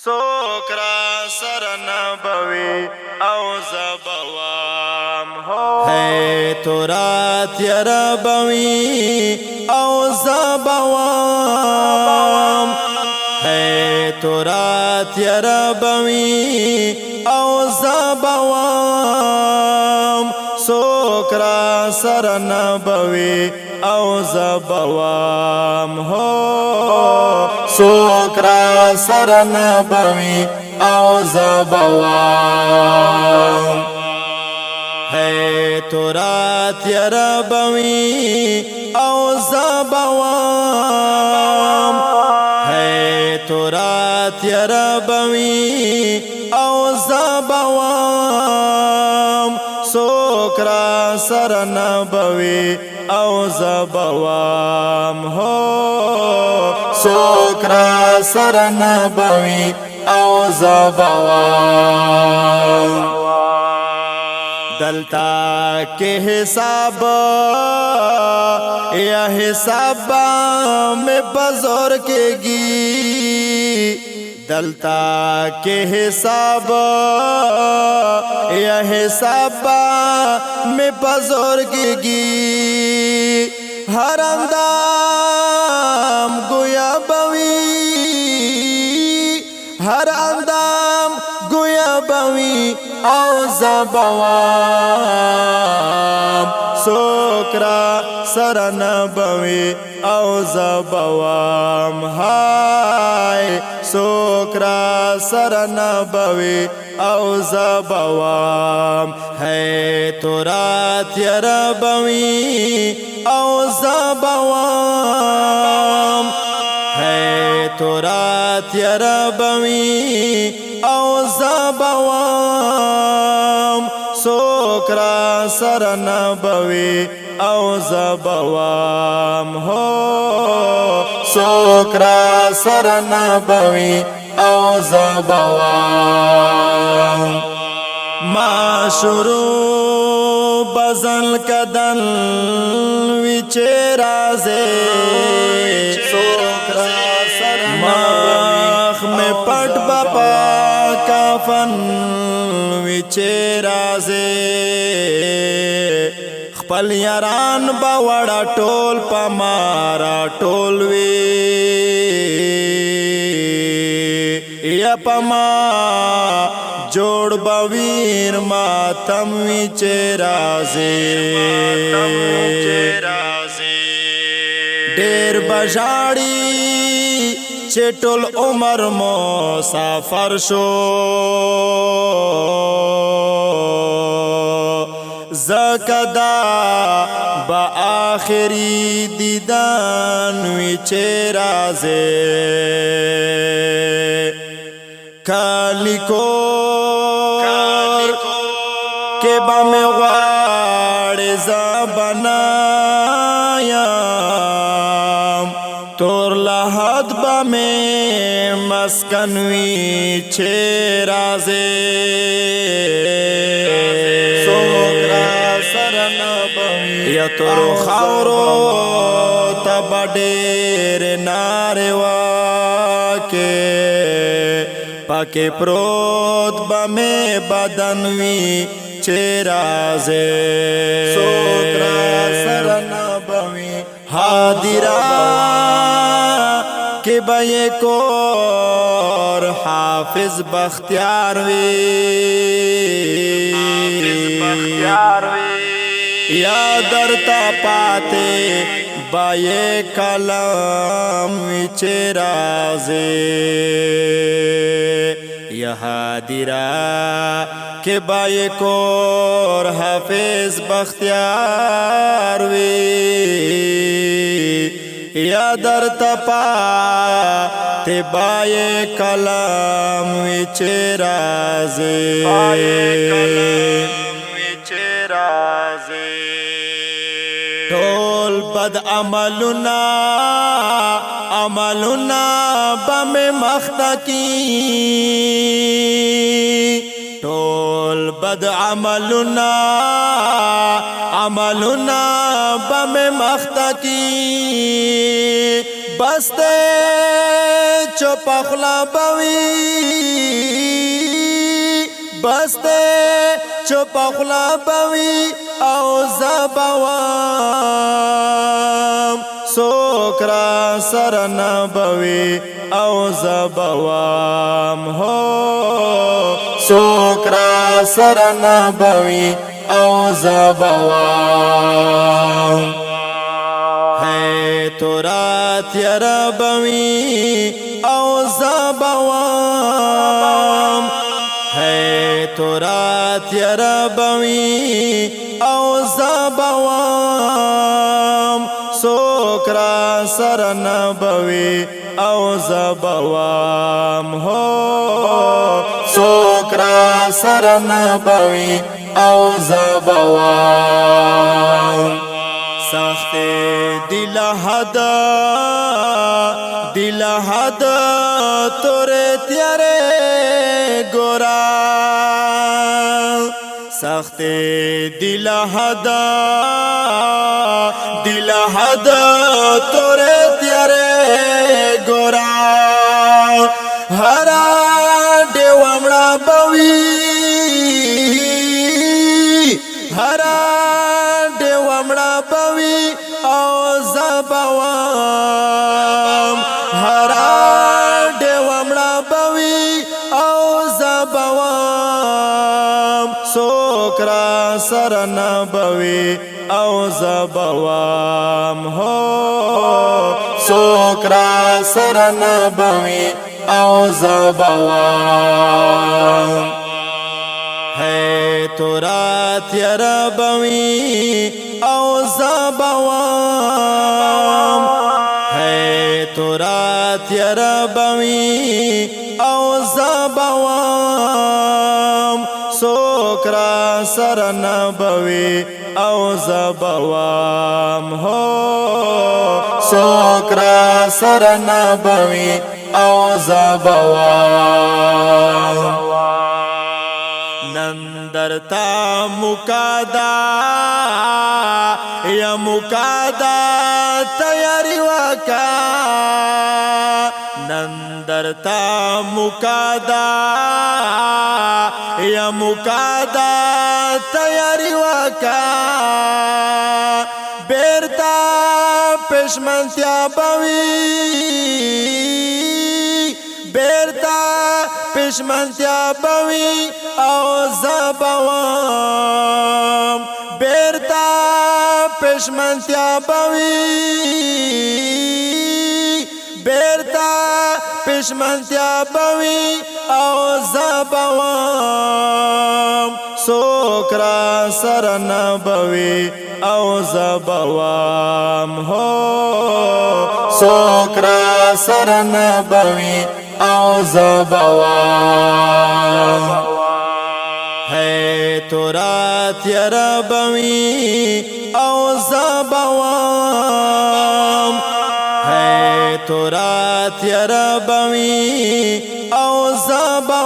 څوک را سره نبوي او زبوام هو ہے تورات یربوی او زبوام ہے تورات یربوی او زبوام څوک را سره نبوي او زبوام هو څوک را سره نبوي او زبوام ہے تورات یربوی او زبوام ہے تورات یربوی او زبوام څوک را سره نبوي او زبوام هو څوک را سره نبوي او زبوام دلتا کے حساب یا حساب میں بزور کے گی دلتا کے حساب یا حساب میں بزور کے گی ہر اندام گویا بوی ہر اندام گویا بوی او زبوام څوک را سره نبوي او زبوام هاي څوک را سره نبوي او زبوام ہے تورات یربوی او زبوام ہے تورات یربوی او زبوام څوک را سره نبوي او زبوام هو څوک را سره نبوي او زبوام ما شروع بزن کدن وچه رازه څوک را سره مخ میں پټ بپا کافن وچه رازه خپل یاران باوړه ټول پمارا ټول وی یا پما جوړ بویر ماتم وچه رازه ډیر بجاړي چټول عمر مسافر شو زکدا با آخری دیدن وچه رازه کالیکور که با مغوار زبنایم تور لحد با میں مسکنوی چه رازه څوک را سره نبوي یا تور خاورو تب ډېر ناروا کې پاکې پروت به مې بدن وي چې رازه څوک را سره نبوي حاضرا کہ بے کور حافظ بختیار وی یا درتا پاتے بے کلام وچے رازے یا حاضرہ کہ بے کور حافظ بختیار وی یا در تپا تبائے کلام وچے رازے ٹول بد عملنا بم مختا کی ٹول بد عملنا بم مختا کی بستے چپ اخلا بوي بسته چپ اخلا بوي او زبوام سوکرا سرن بوي او زبوام هو سوکرا سرن بوي او زبوام ہے تورات یربوی او زبوام ہے تورات یربوی او زبوام سوکرا سرن بوی او زبوام ہو سوکرا سرن بوی او زبوام سخت دل حد تورے تیارے گورا سخت دل حد تورے تیارے گورا ہرا ڈیوامڑا بوی ہرا ڈیوامڑا بوی او زبوام ہرا ڈیوامڑا بوی او زبوام سوکرا سرن بوی او زبوام ہو سوکرا سرن بوی او زبوام ہے تورات یربوی او زبوام ہے تورات یربوی او زبوام سوکرا سرن بوی او زبوام ہو سوکرا سرن بوی او زبوام نندرتا مکادا یا مکادا تیاری وکا نندرتا مکادا یا مکادا تیاری وکا بیرتا پشمنتیا بوی بیرتا پشمنتیا بوی او زبوام بیرتا پشمنتیا بوی بیرتا پشمنتیا بوی او زبوام سوکرا سرن بوی او زبوام ہو سوکرا سرن بوی او زبوام ہے تورات یربوی او زبوام ہے تورات یربوی او زبوام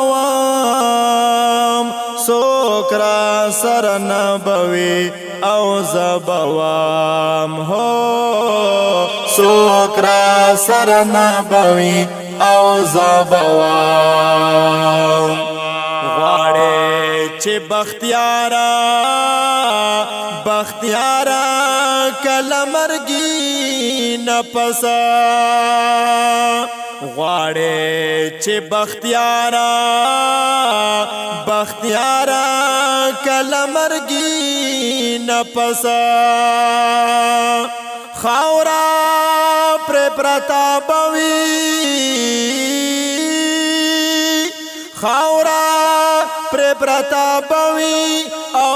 سوکرا سرن بوی او زبوام ہو سوکرا سرن بوی او زبوام غواړې چې بختیارا کله مرګي نپسا غواړې چې بختیارا کله مرګي نپسا خاورا پر پرتا بوي خاورا پر پرتا بوي او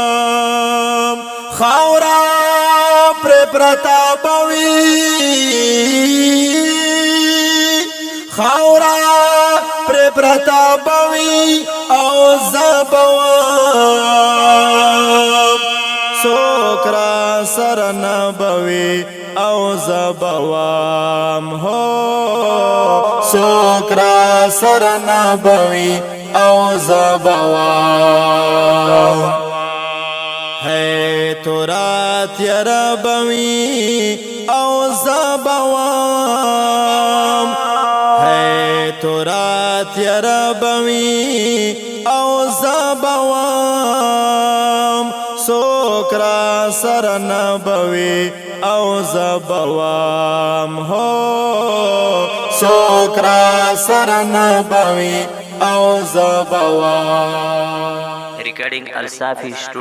زبوام خاورا پر پرتا بوي خاورا پر پرتا بوي او زبوام سوکرا سرن بوي او زبوام ہو سوکرا سرن بوي او زبوام ہے تورات یربوی او زبوام تورات یربوی او زبوام سوکرا سر نبوی او زبوام هو سوکرا سر نبوی او زبوام. Recording Al Safi Studio.